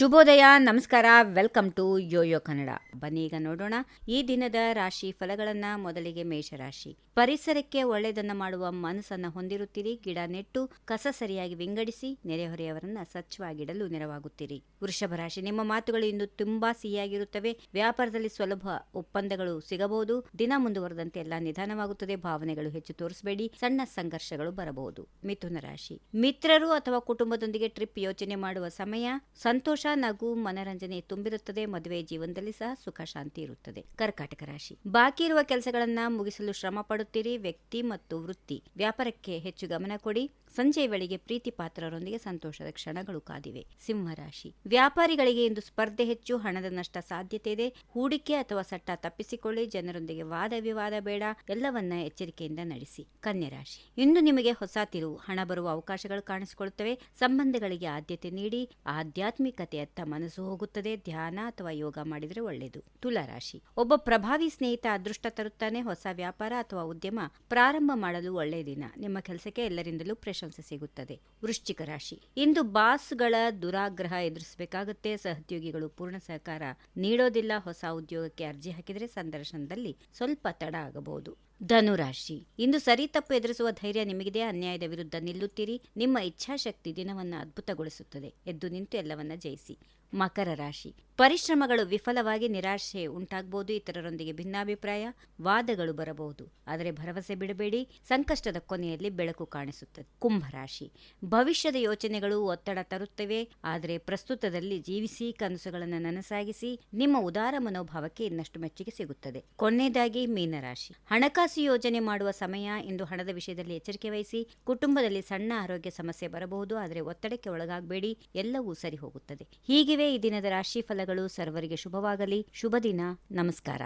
ಶುಭೋದಯ, ನಮಸ್ಕಾರ, welcome to Yoyo Kannada. ಬನ್ನಿ ಈಗ ನೋಡೋಣ ಈ ದಿನದ ರಾಶಿ ಫಲಗಳನ್ನ. ಮೊದಲಿಗೆ ಮೇಷರಾಶಿ. ಪರಿಸರಕ್ಕೆ ಒಳ್ಳೆಯದನ್ನ ಮಾಡುವ ಮನಸ್ಸನ್ನ ಹೊಂದಿರುತ್ತೀರಿ. ಗಿಡ ನೆಟ್ಟು ಕಸ ಸರಿಯಾಗಿ ವಿಂಗಡಿಸಿ ನೆರೆಹೊರೆಯವರನ್ನ ಸ್ವಚ್ಛವಾಗಿಡಲು ನೆರವಾಗುತ್ತೀರಿ. ವೃಷಭ ರಾಶಿ. ನಿಮ್ಮ ಮಾತುಗಳು ಇಂದು ತುಂಬಾ ಸಿಹಿಯಾಗಿರುತ್ತವೆ. ವ್ಯಾಪಾರದಲ್ಲಿ ಸುಲಭ ಒಪ್ಪಂದಗಳು ಸಿಗಬಹುದು. ದಿನ ಮುಂದುವರೆದಂತೆ ಎಲ್ಲ ನಿಧಾನವಾಗುತ್ತದೆ. ಭಾವನೆಗಳು ಹೆಚ್ಚು ತೋರಿಸಬೇಡಿ. ಸಣ್ಣ ಸಂಘರ್ಷಗಳು ಬರಬಹುದು. ಮಿಥುನ ರಾಶಿ. ಮಿತ್ರರು ಅಥವಾ ಕುಟುಂಬದೊಂದಿಗೆ ಟ್ರಿಪ್ ಯೋಚನೆ ಮಾಡುವ ಸಮಯ. ಸಂತೋಷ, ನಗು, ಮನರಂಜನೆ ತುಂಬಿರುತ್ತದೆ. ಮದುವೆ ಜೀವನದಲ್ಲಿ ಸಹ ಸುಖ ಶಾಂತಿ ಇರುತ್ತದೆ. ಕರ್ಕಾಟಕ ರಾಶಿ. ಬಾಕಿ ಇರುವ ಕೆಲಸಗಳನ್ನ ಮುಗಿಸಲು ಶ್ರಮ ಪಡುತ್ತೀರಿ. ವ್ಯಕ್ತಿ ಮತ್ತು ವೃತ್ತಿ ವ್ಯಾಪಾರಕ್ಕೆ ಹೆಚ್ಚು ಗಮನ ಕೊಡಿ. ಸಂಜೆಯ ವೇಳೆಗೆ ಪ್ರೀತಿ ಪಾತ್ರರೊಂದಿಗೆ ಸಂತೋಷದ ಕ್ಷಣಗಳು ಕಾದಿವೆ. ಸಿಂಹರಾಶಿ. ವ್ಯಾಪಾರಿಗಳಿಗೆ ಇಂದು ಸ್ಪರ್ಧೆ ಹೆಚ್ಚು. ಹಣದ ನಷ್ಟ ಸಾಧ್ಯತೆ ಇದೆ. ಹೂಡಿಕೆ ಅಥವಾ ಸಟ್ಟ ತಪ್ಪಿಸಿಕೊಳ್ಳಿ. ಜನರೊಂದಿಗೆ ವಾದ ವಿವಾದ ಬೇಡ. ಎಲ್ಲವನ್ನ ಎಚ್ಚರಿಕೆಯಿಂದ ನಡೆಸಿ. ಕನ್ಯಾ ರಾಶಿ. ಇಂದು ನಿಮಗೆ ಹೊಸ ತಿರುವು, ಹಣ ಬರುವ ಅವಕಾಶಗಳು ಕಾಣಿಸಿಕೊಳ್ಳುತ್ತವೆ. ಸಂಬಂಧಗಳಿಗೆ ಆದ್ಯತೆ ನೀಡಿ. ಆಧ್ಯಾತ್ಮಿಕತೆಯತ್ತ ಮನಸ್ಸು ಹೋಗುತ್ತದೆ. ಧ್ಯಾನ ಅಥವಾ ಯೋಗ ಮಾಡಿದರೆ ಒಳ್ಳೆಯದು. ತುಲಾ ರಾಶಿ. ಒಬ್ಬ ಪ್ರಭಾವಿ ಸ್ನೇಹಿತ ಅದೃಷ್ಟ ತರುತ್ತಾನೆ. ಹೊಸ ವ್ಯಾಪಾರ ಅಥವಾ ಉದ್ಯಮ ಪ್ರಾರಂಭ ಮಾಡಲು ಒಳ್ಳೆಯ ದಿನ. ನಿಮ್ಮ ಕೆಲಸಕ್ಕೆ ಎಲ್ಲರಿಂದಲೂ ಪ್ರಶಂಸೆ ಸಿಗುತ್ತದೆ. ವೃಶ್ಚಿಕ ರಾಶಿ. ಇಂದು ಬಾಸ್ಗಳ ದುರಾಗ್ರಹ ಎದುರಿಸಬೇಕಾಗುತ್ತೆ. ಸಹೋದ್ಯೋಗಿಗಳು ಪೂರ್ಣ ಸಹಕಾರ ನೀಡೋದಿಲ್ಲ. ಹೊಸ ಉದ್ಯೋಗಕ್ಕೆ ಅರ್ಜಿ ಹಾಕಿದರೆ ಸಂದರ್ಶನದಲ್ಲಿ ಸ್ವಲ್ಪ ತಡ ಆಗಬಹುದು. ಧನುರಾಶಿ. ಇಂದು ಸರಿ ತಪ್ಪು ಎದುರಿಸುವ ಧೈರ್ಯ ನಿಮಗಿದೆ. ಅನ್ಯಾಯದ ವಿರುದ್ಧ ನಿಲ್ಲುತ್ತೀರಿ. ನಿಮ್ಮ ಇಚ್ಛಾಶಕ್ತಿ ದಿನವನ್ನು ಅದ್ಭುತಗೊಳಿಸುತ್ತದೆ. ಎದ್ದು ನಿಂತು ಎಲ್ಲವನ್ನ ಜಯಿಸಿ. ಮಕರ ರಾಶಿ. ಪರಿಶ್ರಮಗಳು ವಿಫಲವಾಗಿ ನಿರಾಶೆ ಉಂಟಾಗಬಹುದು. ಇತರರೊಂದಿಗೆ ಭಿನ್ನಾಭಿಪ್ರಾಯ, ವಾದಗಳು ಬರಬಹುದು. ಆದರೆ ಭರವಸೆ ಬಿಡಬೇಡಿ. ಸಂಕಷ್ಟದ ಕೊನೆಯಲ್ಲಿ ಬೆಳಕು ಕಾಣಿಸುತ್ತದೆ. ಕುಂಭರಾಶಿ. ಭವಿಷ್ಯದ ಯೋಚನೆಗಳು ಒತ್ತಡ ತರುತ್ತವೆ. ಆದರೆ ಪ್ರಸ್ತುತದಲ್ಲಿ ಜೀವಿಸಿ, ಕನಸುಗಳನ್ನು ನನಸಾಗಿಸಿ. ನಿಮ್ಮ ಉದಾರ ಮನೋಭಾವಕ್ಕೆ ಇನ್ನಷ್ಟು ಮೆಚ್ಚುಗೆ ಸಿಗುತ್ತದೆ. ಕೊನೆಯದಾಗಿ ಮೀನರಾಶಿ. ಹಣಕಾಸು ಯೋಜನೆ ಮಾಡುವ ಸಮಯ. ಇಂದು ಹಣದ ವಿಷಯದಲ್ಲಿ ಎಚ್ಚರಿಕೆ ವಹಿಸಿ. ಕುಟುಂಬದಲ್ಲಿ ಸಣ್ಣ ಆರೋಗ್ಯ ಸಮಸ್ಯೆ ಬರಬಹುದು. ಆದರೆ ಒತ್ತಡಕ್ಕೆ ಒಳಗಾಗಬೇಡಿ. ಎಲ್ಲವೂ ಸರಿ ಹೋಗುತ್ತದೆ. ಹೀಗಿವೆ ಈ ದಿನದ ರಾಶಿ ಫಲಗಳು. ಸರ್ವರಿಗೆ ಶುಭವಾಗಲಿ. ಶುಭ ದಿನ. ನಮಸ್ಕಾರ.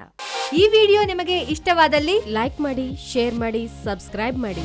ಈ ವಿಡಿಯೋ ನಿಮಗೆ ಇಷ್ಟವಾದಲ್ಲಿ ಲೈಕ್ ಮಾಡಿ, ಶೇರ್ ಮಾಡಿ, ಸಬ್ಸ್ಕ್ರೈಬ್ ಮಾಡಿ.